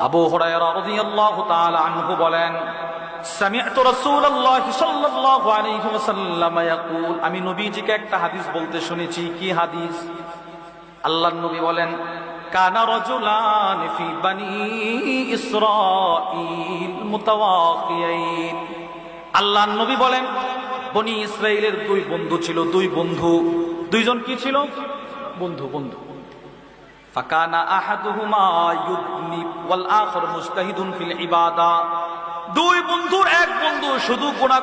আবু হুরায়রা রাদিয়াল্লাহু তাআলা আনহু বলেন, সামি'তু রাসূলুল্লাহি সাল্লাল্লাহু আলাইহি ওয়াসাল্লাম ইয়াকুল, আমি নবীজিকে একটা হাদিস বলতে শুনেছি। কি হাদিস? আল্লাহর নবী বলেন, কানা রাজুলান ফি বানি ইসরাঈল মুতাওয়াকিয়াইন। আল্লাহর নবী বলেন, বনি ইসরাইলের দুই বন্ধু ছিল, দুই বন্ধু। দুইজন কি ছিল? বন্ধু। ফাকানা আহাদুহুমা ইউদনি ওয়াল আখার মুজতাহিদুন ফিল ইবাদা। দুই বন্ধুর এক বন্ধু শুধু গুনাহ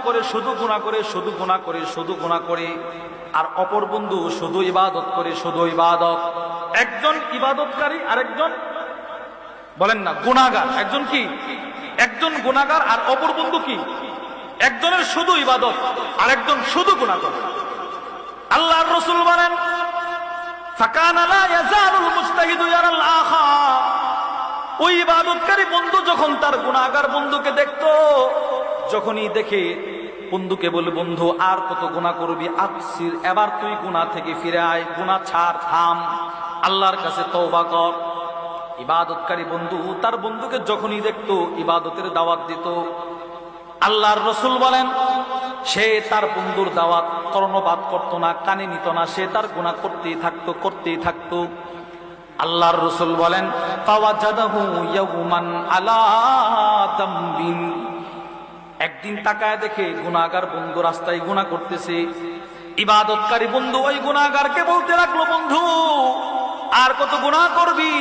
করে, আর অপর বন্ধু শুধু ইবাদত করে, শুধু ইবাদত। একজন ইবাদতকারী, আরেকজন বলেন না গুনাহগার। একজন কি? একজন গুনাহগার, আর অপর বন্ধু কি? একজনের শুধু ইবাদত, আরেকজন শুধু গুনাহ করে। আল্লাহর রাসূল বলেন, ফাকানা লা ইয়াজালুল মুজতাহিদু ইয়ারাল আখার। ওই ইবাদতকারী বন্ধু যখন তার গুনাহগার বন্ধুকে দেখতো, যখনই দেখে বন্ধুকে বলে, বন্ধু আর কত গুনাহ করবি, আকসির, এবার তুই গুনাহ থেকে ফিরে আয়, গুনাহ ছাড়, থাম, আল্লাহর কাছে তওবা কর। ইবাদতকারী বন্ধু তার বন্ধুকে যখনই দেখতো ইবাদতের দাওয়াত দিত। আল্লাহর রাসূল বলেন, সে তার বন্ধুর দাওয়াত কর্ণপাত করতো না, কানে নিত না, সে তার গুনাহ করতেই থাকতো। আল্লাহর রাসূল বলেন, ফাওয়াজাদাহু ইয়াওমান আলা দামবিন। একদিন তাকায় দেখে গুনাহগার বন্ধু রাস্তায় গুনাহ করতেছে। ইবাদতকারী বন্ধু ওই গুনাহগারকে বলতে লাগলো, বন্ধু আর কত গুনাহ করবি,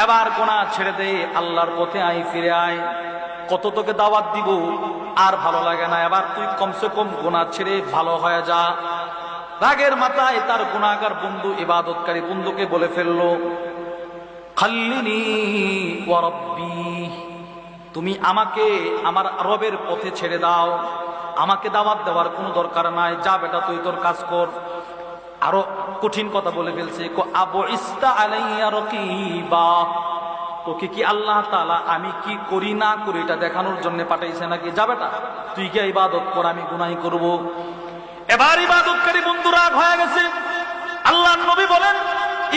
এবার গুনাহ ছেড়ে দে, আল্লাহর পথে আয়, ফিরে আয়, কত তোকে দাওয়াত দিব, আর ভালো লাগে না, এবার তুই কমসে কম গুনাহ ছেড়ে ভালো হয়ে যা। রাগের মাথায় তার গুনাহগার বন্ধু ইবাদতকারী বন্ধুকে বলে ফেললো, খাল্লিনি ওয়া রাব্বি, তুমি আমাকে আমার রবের পথে ছেড়ে দাও, আমাকে দাওয়াত দেওয়ার কোনো দরকার নাই, যা বেটা তুই তোর কাজ কর। আরো কঠিন কথা বলে ফেলছে, আবু ইস্তা আলাইয়া রাকিবা, তোকে কি আল্লাহ তাআলা আমি কি করি না করি এটা দেখানোর জন্য পাঠাইছে নাকি? যা বেটা তুই কি ইবাদত কর, আমি গুনাহি করব। এবার ইবাদতকারী বন্ধু রাগ হয়ে গেছে। আল্লাহর নবী বলেন,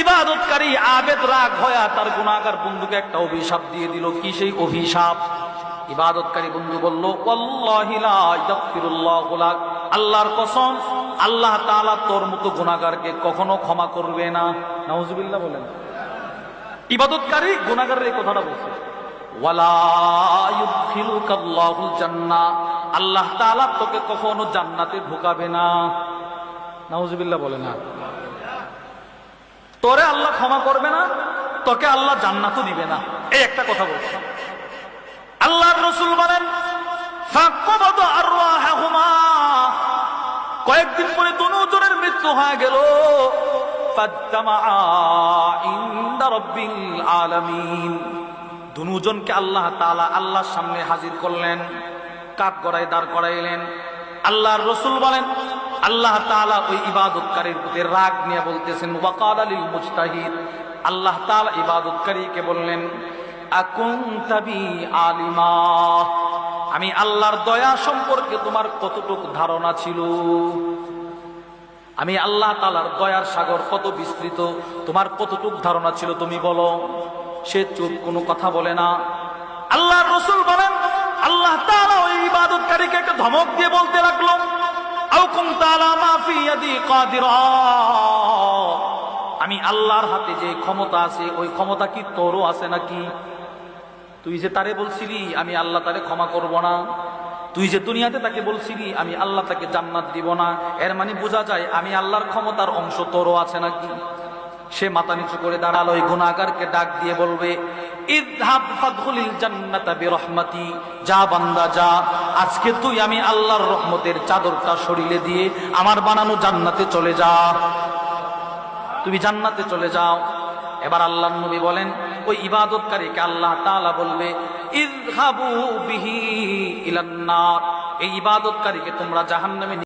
ইবাদতকারী আবেদ রাগ হয়ে তার গুনাহগার বন্ধুকে একটা অভিশাপ দিয়ে দিল। কি সেই অভিশাপ? ইবাদতকারী বন্ধু বলল, ওয়াল্লাহি লা ইয়াগফিরুল্লাহু লাক, আল্লাহর কসম, আল্লাহ তাআলা তোর মতো গুনাহগারকে কখনো ক্ষমা করবে না। নাউজুবিল্লাহ বলেন। ইবাদতকারী গুনাহগারের এই কথাটা বলছে, ওয়ালা ইউদখিলুকাল্লাহুল জান্নাহ, আল্লাহ তাআলা তোকে কখনো জান্নাতে ঢুকাবে না। নাউজুবিল্লাহ বলে না। তোরে আল্লাহ ক্ষমা করবে না, তোকে আল্লাহ জান্নাতও দিবে না, এই একটা কথা বলছে। আল্লাহর রাসূল বলেন, ফাকবাদা আরওয়াহুমা, কয়েকদিন পরে দুজনের মৃত্যু হয়ে গেল। ফাদ্দামা ইনদা রাব্বিল আলামিন, দুজনকে আল্লাহ তাআলা আল্লাহর সামনে হাজির করলেন, কাঠ গড়ায় দাঁড় করাইলেন। আল্লাহর রাসূল বলেন, আল্লাহ তাআলা ওই ইবাদতকারীর প্রতি রাগ নিয়ে বলতেছেন, ওয়াকালা লিল মুজতাহিদ, আল্লাহ তাআলা ইবাদতকারীকে বললেন, আকুনতা বি আলিমা, আমি আল্লাহর দয়া সম্পর্কে তোমার কতটুকু ধারণা ছিল? আমি আল্লাহ তাআলার দয়ার সাগর কত বিস্তৃত, তোমার কতটুকু ধারণা ছিল তুমি বলো? সে চুপ, কোনো কথা বলে না। আল্লাহর রাসূল বলেন, আল্লাহ তাআলা ওই ইবাদতকারীকে একটা ধমক দিয়ে বলতে লাগলো, আও কুনতা আলা মা ফি ইয়াদি কাদিরা, আমি আল্লাহর হাতে যে ক্ষমতা আছে ওই ক্ষমতা কি তোরও আছে নাকি? তুই যে তারে বলছিলি আমি আল্লাহ তারে ক্ষমা করব না, তুই যে দুনিয়াতে তাকে বলছিলি আমি আল্লাহ তাকে জান্নাত দিব না, এর মানে বোঝা যায় আমি আল্লাহর ক্ষমতার অংশ তোরও আছে নাকি? সে মাথা নিচু করে দাঁড়ালো, ওই গুনাহগারকে ডাক দিয়ে বলবে, ইযহাব ফাদখুলিল জান্নাতা বিরহমাতি, যা বান্দা যা, আজকে তুই আমি আল্লাহর রহমতের চাদরটা শরীরে দিয়ে আমার বানানো জান্নাতে চলে যা, তুমি জান্নাতে চলে যাও। এবার আল্লাহর নবী বলেন, ওই ইবাদতকারীকে আল্লাহ তাআলা বলবে, ইযহাবু বিহি ইলান নার, এই ইবাদতকারীকে তোমরা জাহান্নামে